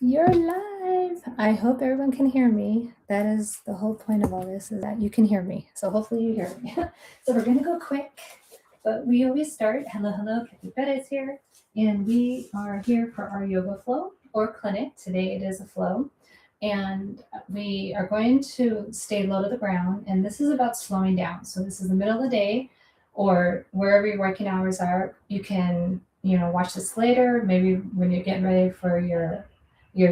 You're live. I hope everyone can hear me. That is the whole point of all this, is that you can hear me. So hopefully you hear me. So we're gonna go quick, but we always start. Hello, hello, Cathy is here. And we are here for our yoga flow or clinic. Today it is a flow. And we are going to stay low to the ground. And this is about slowing down. So this is the middle of the day or wherever your working hours are. You can, watch this later, maybe when you're getting ready for your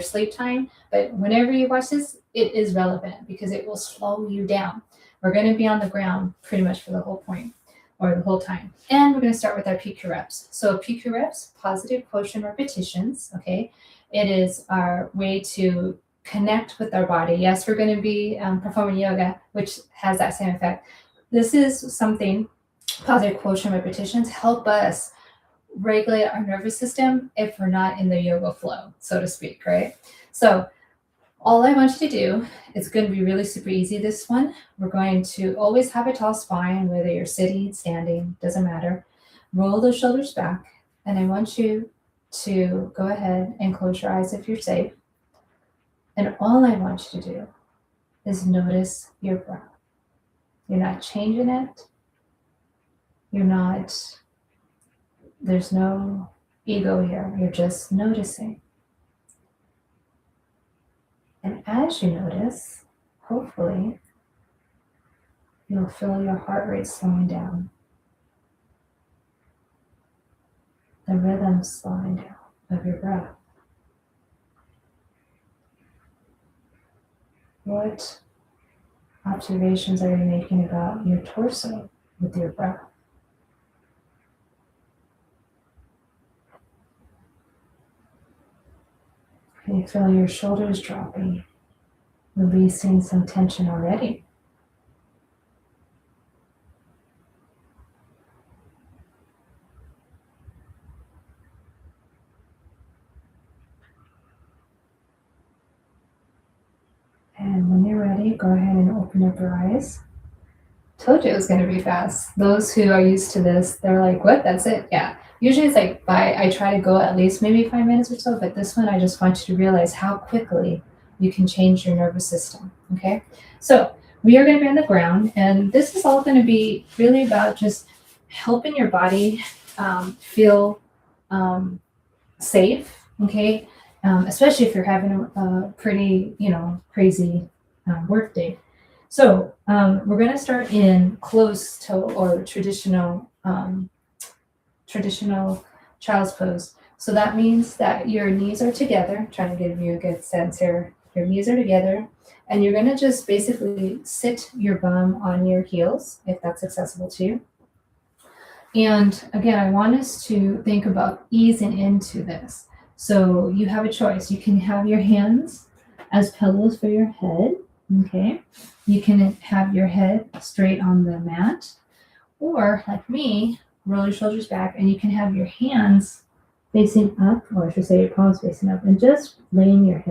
sleep time. But whenever you watch this, it is relevant because it will slow you down. We're going to be on the ground pretty much for the whole point or the whole time. And we're going to start with our PQ reps. So PQ reps, positive quotient repetitions. Okay. It is our way to connect with our body. Yes, we're going to be performing yoga, which has that same effect. This is something, positive quotient repetitions help us regulate our nervous system if we're not in the yoga flow, so to speak, right? So all I want you to do, it's going to be really super easy, this one. We're going to always have a tall spine, whether you're sitting, standing, doesn't matter. Roll those shoulders back, and I want you to go ahead and close your eyes if you're safe. And all I want you to do is notice your breath. You're not changing it. There's no ego here. You're just noticing. And as you notice, hopefully, you'll feel your heart rate slowing down. The rhythm slowing down of your breath. What observations are you making about your torso with your breath? Can you feel your shoulders dropping, releasing some tension already? And when you're ready, go ahead and open up your eyes. Told you it was going to be fast. Those who are used to this, they're like, what? That's it? Yeah. Usually it's like I try to go at least maybe 5 minutes or so, but this one I just want you to realize how quickly you can change your nervous system. Okay. So we are going to be on the ground, and this is all going to be really about just helping your body feel safe. Okay. Especially if you're having a pretty, crazy work day. So we're going to start in closed toe or traditional child's pose. So that means that your knees are together. Trying to give you a good sense here. Your knees are together, and you're going to just basically sit your bum on your heels if that's accessible to you. And again, I want us to think about easing into this. So you have a choice. You can have your hands as pillows for your head. Okay. You can have your head straight on the mat, or like me, roll your shoulders back, and you can have your hands facing up, or I should say your palms facing up, and just laying your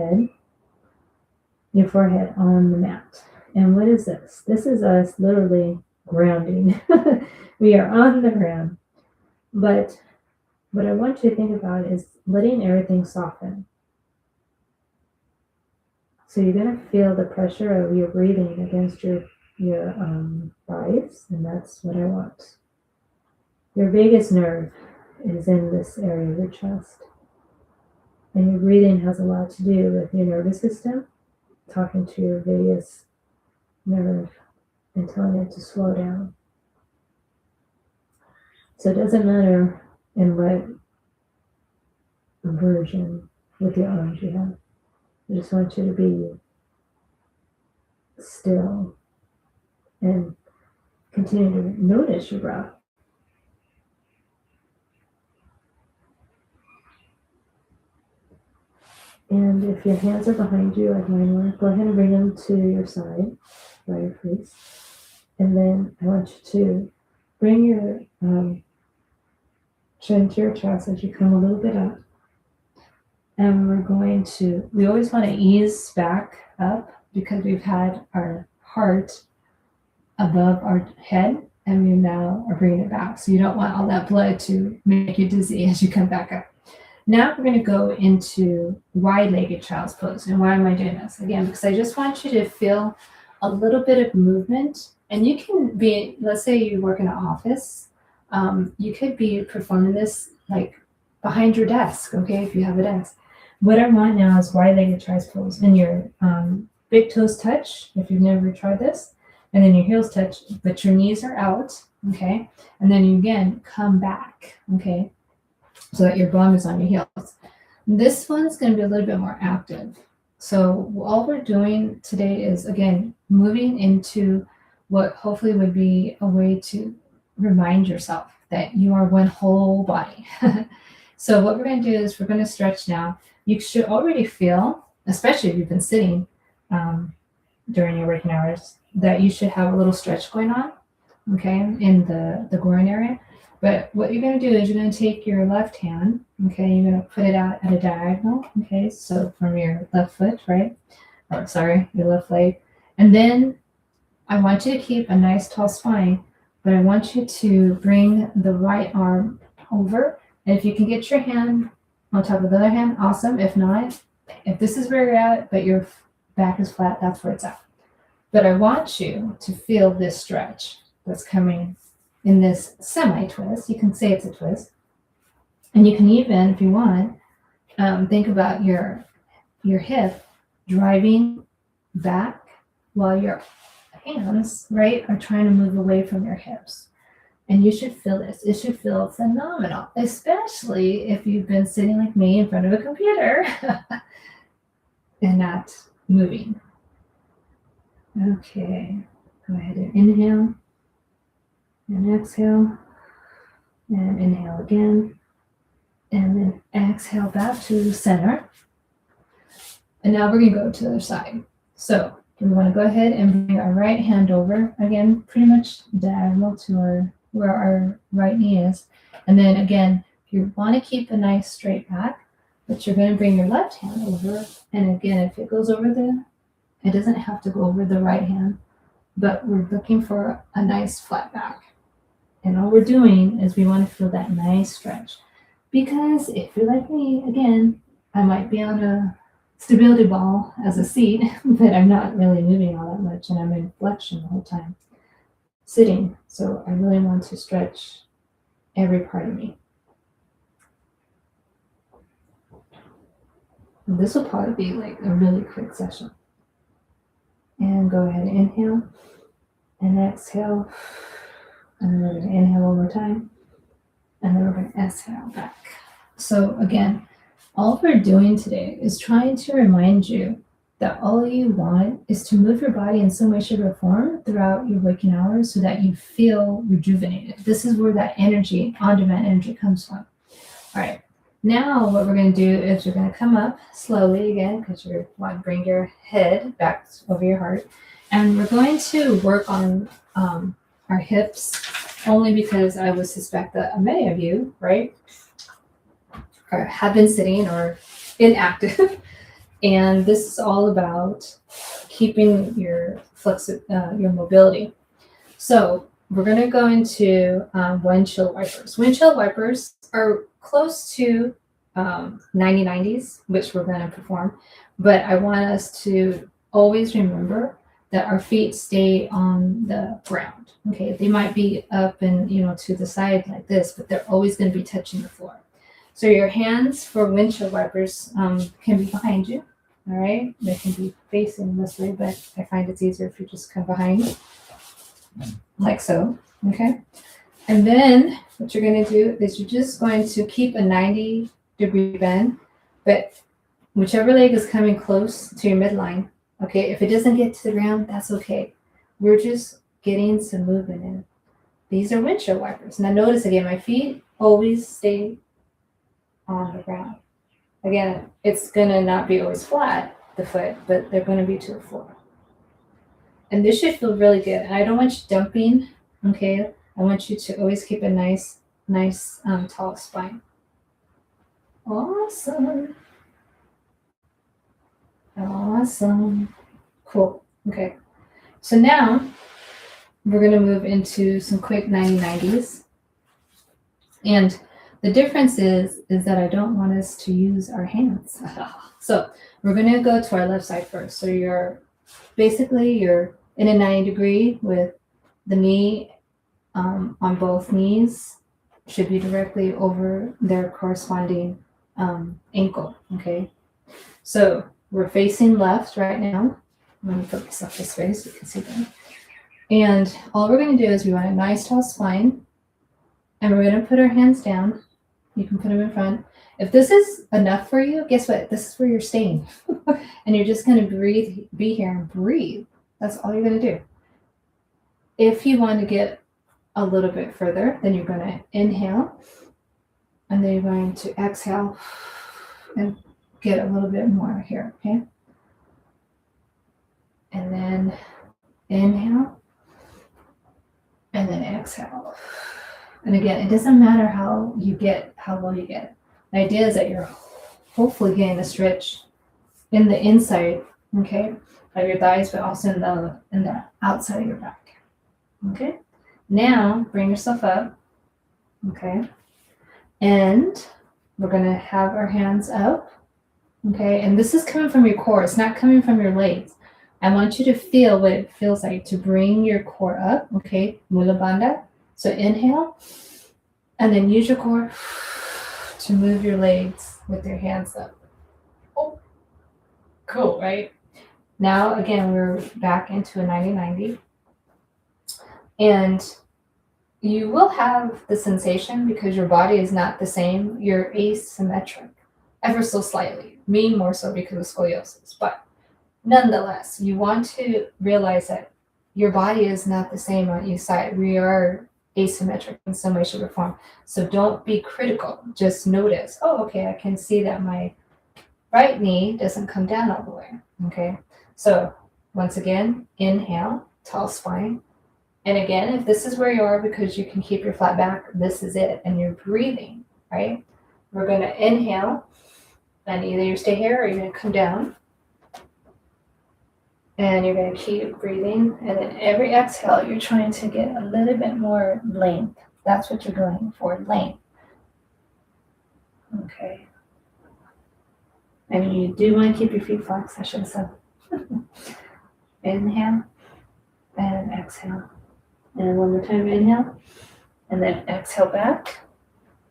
forehead on the mat. And what is this? This is us literally grounding. We are on the ground. But what I want you to think about is letting everything soften. So you're going to feel the pressure of your breathing against your thighs, and that's what I want. Your vagus nerve is in this area of your chest, and your breathing has a lot to do with your nervous system, talking to your vagus nerve and telling it to slow down. So it doesn't matter in what version with the arms you have. I just want you to be still and continue to notice your breath. And if your hands are behind you like mine were, go ahead and bring them to your side by your face. And then I want you to bring your chin to your chest as you come a little bit up. And we always want to ease back up because we've had our heart above our head, and we now are bringing it back. So you don't want all that blood to make you dizzy as you come back up. Now we're going to go into wide-legged child's pose. And why am I doing this? Again, because I just want you to feel a little bit of movement. And you can be, let's say you work in an office, you could be performing this like behind your desk, okay, if you have a desk. What I want now is wide-legged child's pose. And your big toes touch, if you've never tried this, and then your heels touch, but your knees are out, okay? And then you again come back, okay? So that your bum is on your heels. This one's going to be a little bit more active. So all we're doing today is, again, moving into what hopefully would be a way to remind yourself that you are one whole body. So what we're going to do is we're going to stretch now. You should already feel, especially if you've been sitting during your working hours, that you should have a little stretch going on, okay, in the groin area. But what you're going to do is you're going to take your left hand, okay, you're going to put it out at a diagonal, okay, so from your left foot, right, or sorry, your left leg. And then I want you to keep a nice tall spine, but I want you to bring the right arm over. And if you can get your hand on top of the other hand, awesome. If not, if this is where you're at, but your back is flat, that's where it's at. But I want you to feel this stretch that's coming in this semi-twist. You can say it's a twist. And you can even, if you want, think about your hip driving back while your hands, right, are trying to move away from your hips. And you should feel this. It should feel phenomenal, especially if you've been sitting like me in front of a computer and not moving. Okay, go ahead and inhale and exhale and inhale again and then exhale back to center. And now we're going to go to the other side. So we want to go ahead and bring our right hand over, again, pretty much diagonal to where our right knee is. And then again, you want to keep a nice straight back, but you're going to bring your left hand over. And again, if it goes over it doesn't have to go over the right hand, but we're looking for a nice flat back. And all we're doing is we want to feel that nice stretch. Because if you're like me, again, I might be on a stability ball as a seat, but I'm not really moving all that much, and I'm in flexion the whole time, sitting. So I really want to stretch every part of me. And this will probably be like a really quick session. And go ahead and inhale and exhale. And then we're going to inhale one more time. And then we're going to exhale back. So again, all we're doing today is trying to remind you that all you want is to move your body in some way, shape, or form throughout your waking hours so that you feel rejuvenated. This is where that energy, on-demand energy, comes from. All right. Now what we're going to do is you're going to come up slowly again because you want to bring your head back over your heart. And we're going to work on our hips only because I would suspect that many of you, right, have been sitting or inactive. And this is all about keeping your mobility. So we're going to go into windshield wipers. Windshield wipers are close to 90s, which we're going to perform. But I want us to always remember that our feet stay on the ground. Okay, they might be up and to the side like this, but they're always going to be touching the floor. So your hands for windshield wipers can be behind you. All right, they can be facing this way, but I find it's easier if you just come behind, like so. Okay, and then what you're going to do is you're just going to keep a 90-degree bend, but whichever leg is coming close to your midline. Okay, if it doesn't get to the ground, that's okay. We're just getting some movement in. These are windshield wipers. Now notice again, my feet always stay on the ground. Again, it's going to not be always flat, the foot, but they're going to be to the floor. And this should feel really good. And I don't want you dumping, okay? I want you to always keep a nice tall spine. Awesome. Awesome. Cool. Okay. So now we're going to move into some quick 90s. And The difference is that I don't want us to use our hands. So we're going to go to our left side first. So you're in a 90 degree with the knee on both knees should be directly over their corresponding ankle. Okay. So we're facing left right now. I'm going to put myself this way so you can see that. And all we're going to do is we want a nice tall spine. And we're going to put our hands down. You can put them in front. If this is enough for you, guess what? This is where you're staying. And you're just going to be here and breathe. That's all you're going to do. If you want to get a little bit further, then you're going to inhale. And then you're going to exhale and get a little bit more here, okay? And then inhale. And then exhale. And again, it doesn't matter how low you get it. The idea is that you're hopefully getting a stretch in the inside, okay, of your thighs, but also in the outside of your back. Okay. Now bring yourself up. Okay. And we're gonna have our hands up. Okay. And this is coming from your core. It's not coming from your legs. I want you to feel what it feels like to bring your core up. Okay. Mula bandha. So inhale, and then use your core to move your legs with your hands up. Oh, cool, right? Now, again, we're back into a 90-90. And you will have the sensation because your body is not the same. You're asymmetric, ever so slightly. Me more so because of scoliosis. But nonetheless, you want to realize that your body is not the same on each side. We are asymmetric in some way, shape, or form. So don't be critical. Just notice, oh, okay, I can see that my right knee doesn't come down all the way. Okay. So once again, inhale, tall spine. And again, if this is where you are because you can keep your flat back, this is it. And you're breathing, right? We're going to inhale, and either you stay here or you're going to come down. And you're going to keep breathing. And then every exhale, you're trying to get a little bit more length. That's what you're going for, length. Okay. And you do want to keep your feet flexed, I should have said. Inhale and exhale. And one more time, inhale. And then exhale back.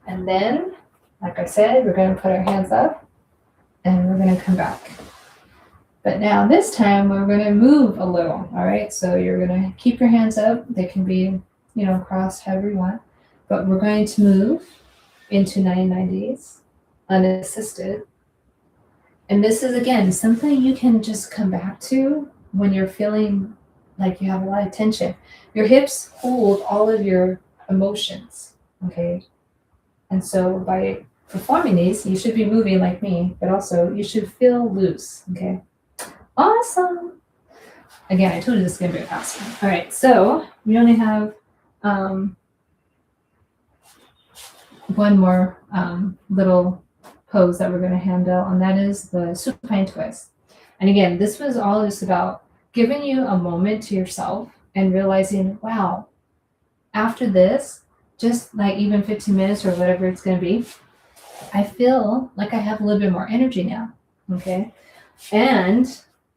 And then, like I said, we're going to put our hands up. And we're going to come back. But now this time we're going to move a little, all right? So you're going to keep your hands up. They can be, crossed however you want. But we're going to move into 90s, unassisted. And this is, again, something you can just come back to when you're feeling like you have a lot of tension. Your hips hold all of your emotions, okay? And so by performing these, you should be moving like me, but also you should feel loose, okay? Awesome. Again, I told you this is going to be a fast one. All right, so we only have one more little pose that we're going to handle, and that is the supine twist. And again, this was all just about giving you a moment to yourself and realizing, wow, after this, just like even 15 minutes or whatever it's going to be, I feel like I have a little bit more energy now, okay? And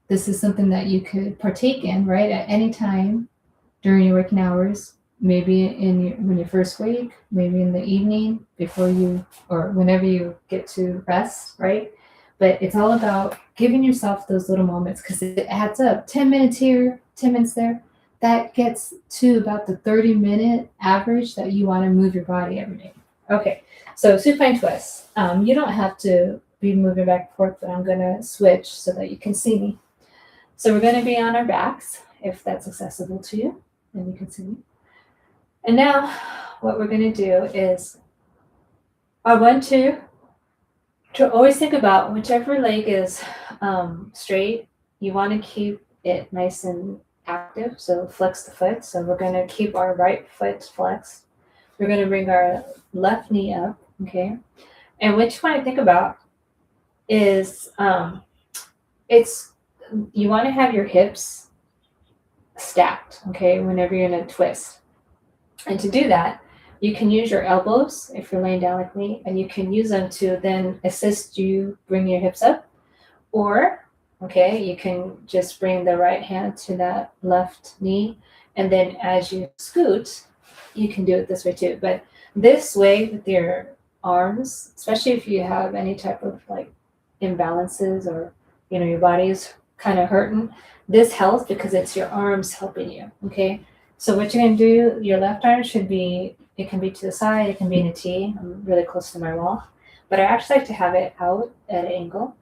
this is something that you could partake in, right, at any time during your working hours, maybe when you first wake, maybe in the evening before you, or whenever you get to rest, right? But it's all about giving yourself those little moments because it adds up. 10 minutes here, 10 minutes there. That gets to about the 30-minute average that you want to move your body every day. Okay, so supine twist. You don't have to be moving back and forth, but I'm going to switch so that you can see me. So we're going to be on our backs, if that's accessible to you, then you can see me. And now what we're going to do is I want to always think about whichever leg is straight, you want to keep it nice and active, so flex the foot. So we're going to keep our right foot flexed. We're going to bring our left knee up, okay? And what you want to think about is you want to have your hips stacked, okay, whenever you're going to twist. And to do that, You can use your elbows if you're laying down like me, and you can use them to then assist you bring your hips up. Or, okay, you can just bring the right hand to that left knee, and then as you scoot, you can do it this way too. But this way with your arms, especially if you have any type of like imbalances or your body's kind of hurting, this helps because it's your arms helping you. Okay, so what you're gonna do, your left arm should be, it can be to the side, it can be in a T. I'm really close to my wall, but I actually like to have it out at an angle.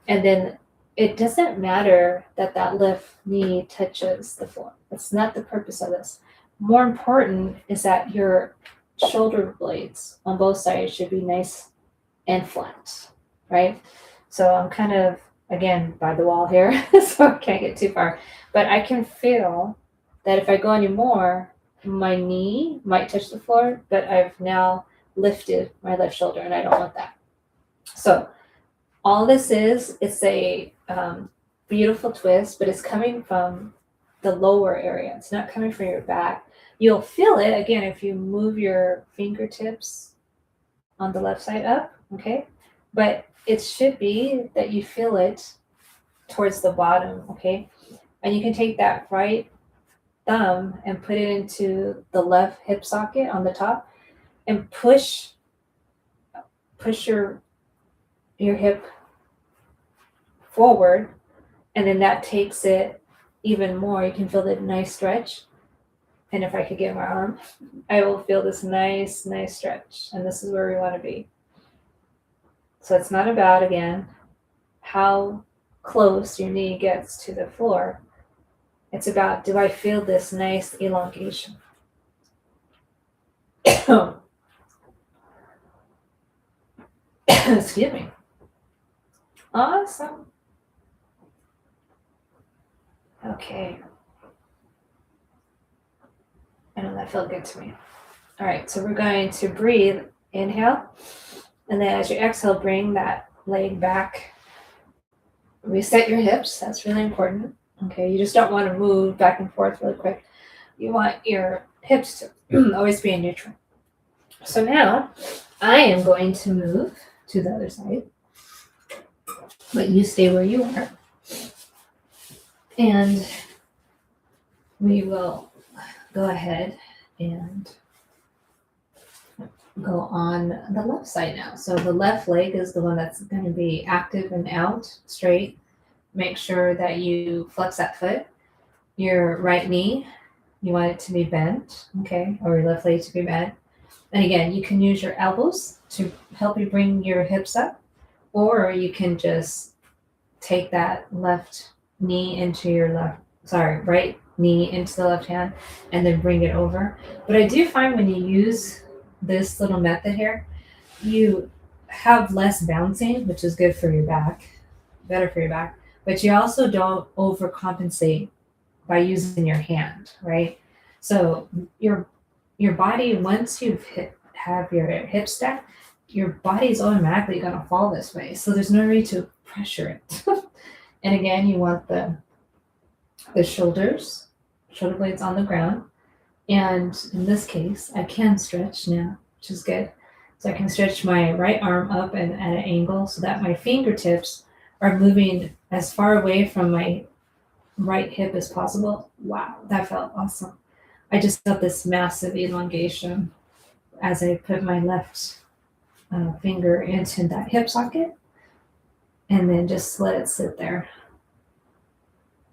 And then it doesn't matter that that left knee touches the floor. That's not the purpose of this. More important is that your shoulder blades on both sides should be nice and flat, right? So I'm kind of, again, by the wall here, so I can't get too far. But I can feel that if I go any more, my knee might touch the floor, but I've now lifted my left shoulder, and I don't want that. So all this is, it's a beautiful twist, but it's coming from the lower area. It's not coming from your back. You'll feel it, again, if you move your fingertips on the left side up, okay? But it should be that you feel it towards the bottom, okay? And you can take that right thumb and put it into the left hip socket on the top and push your hip forward, and then that takes it even more. You can feel the nice stretch. And if I could get my arm, I will feel this nice stretch. And this is where we want to be. So it's not about, again, how close your knee gets to the floor. It's about, do I feel this nice elongation? Excuse me. Awesome. Okay. I know that felt good to me. All right, so we're going to breathe. Inhale. And then as you exhale, bring that leg back. Reset your hips. That's really important. Okay, you just don't want to move back and forth really quick. You want your hips to always be in neutral. So now I am going to move to the other side, but you stay where you are. And we will go ahead and go on the left side now. So the left leg is the one that's going to be active and out straight. Make sure that you flex that foot. Your right knee, you want it to be bent, okay, or your left leg to be bent. And again, you can use your elbows to help you bring your hips up, or you can just take that left knee into your right knee into the left hand and then bring it over. But I do find when you use this little method here, you have less bouncing, which is good for your back, better for your back, but you also don't overcompensate by using your hand, right? So your body, once you've have your hip stacked, your body is automatically going to fall this way. So there's no need to pressure it. And again, you want the shoulder blades on the ground. And in this case, I can stretch now, which is good. So I can stretch my right arm up and at an angle so that my fingertips are moving as far away from my right hip as possible. Wow, that felt awesome. I just felt this massive elongation as I put my left finger into that hip socket and then just let it sit there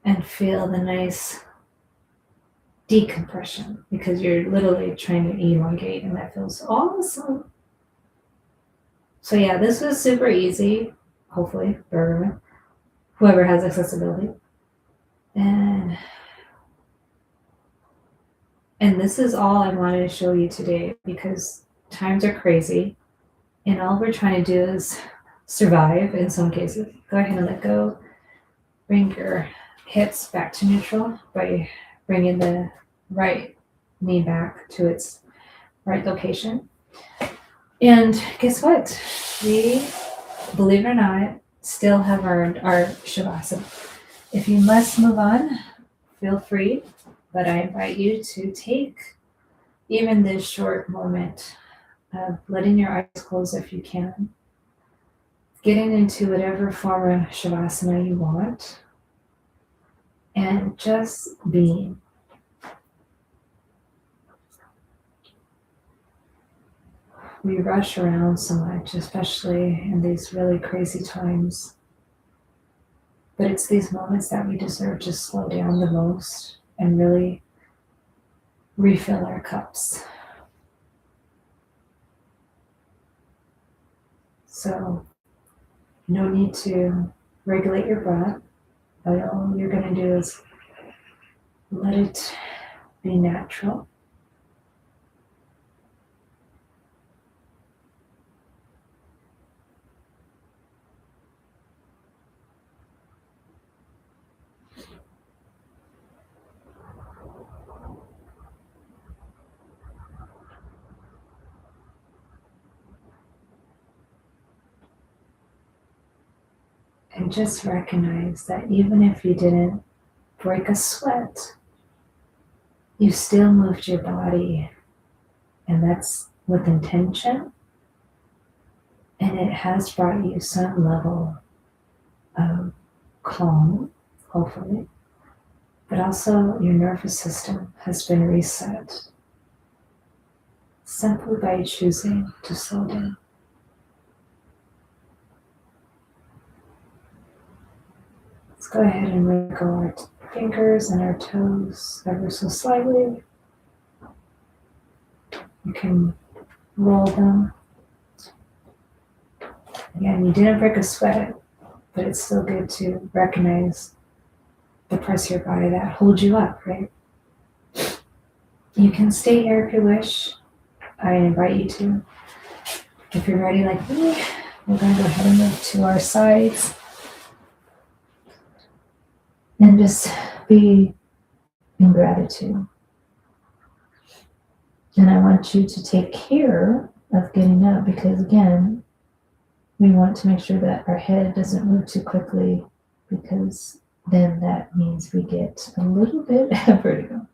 and feel the nice decompression, because you're literally trying to elongate, and that feels awesome. So yeah, this was super easy, hopefully for everyone, whoever has accessibility. And this is all I wanted to show you today, because times are crazy and all we're trying to do is survive in some cases. Go ahead and let go. Bring your hips back to neutral by bringing the right knee back to its right location. And guess what? We, believe it or not, still have earned our Shavasana. If you must move on, feel free, but I invite you to take even this short moment of letting your eyes close if you can, getting into whatever form of shavasana you want, and just being. We rush around so much, especially in these really crazy times. But it's these moments that we deserve to slow down the most and really refill our cups. So, no need to regulate your breath. All you're going to do is let it be natural. And just recognize that even if you didn't break a sweat, you still moved your body, and that's with intention, and it has brought you some level of calm, hopefully, but also your nervous system has been reset simply by choosing to slow down. Let's go ahead and wiggle our fingers and our toes ever so slightly. You can roll them. Again, you didn't break a sweat, but it's still good to recognize the parts of your body that hold you up, right? You can stay here if you wish. I invite you to. If you're ready like me, we're going to go ahead and move to our sides and just be in gratitude. And I want you to take care of getting up because, again, we want to make sure that our head doesn't move too quickly because then that means we get a little bit of vertigo.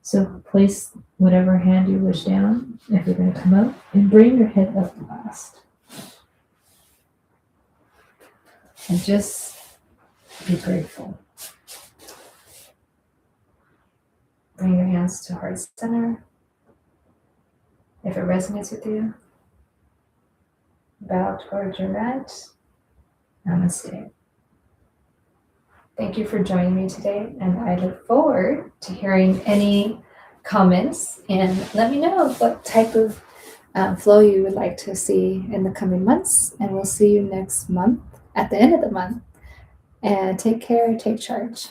So place whatever hand you wish down if you're going to come up and bring your head up last. And just be grateful. Bring your hands to heart center. If it resonates with you, bow towards your mat. Namaste. Thank you for joining me today, and I look forward to hearing any comments, and let me know what type of flow you would like to see in the coming months, and we'll see you next month at the end of the month. And take care, take charge.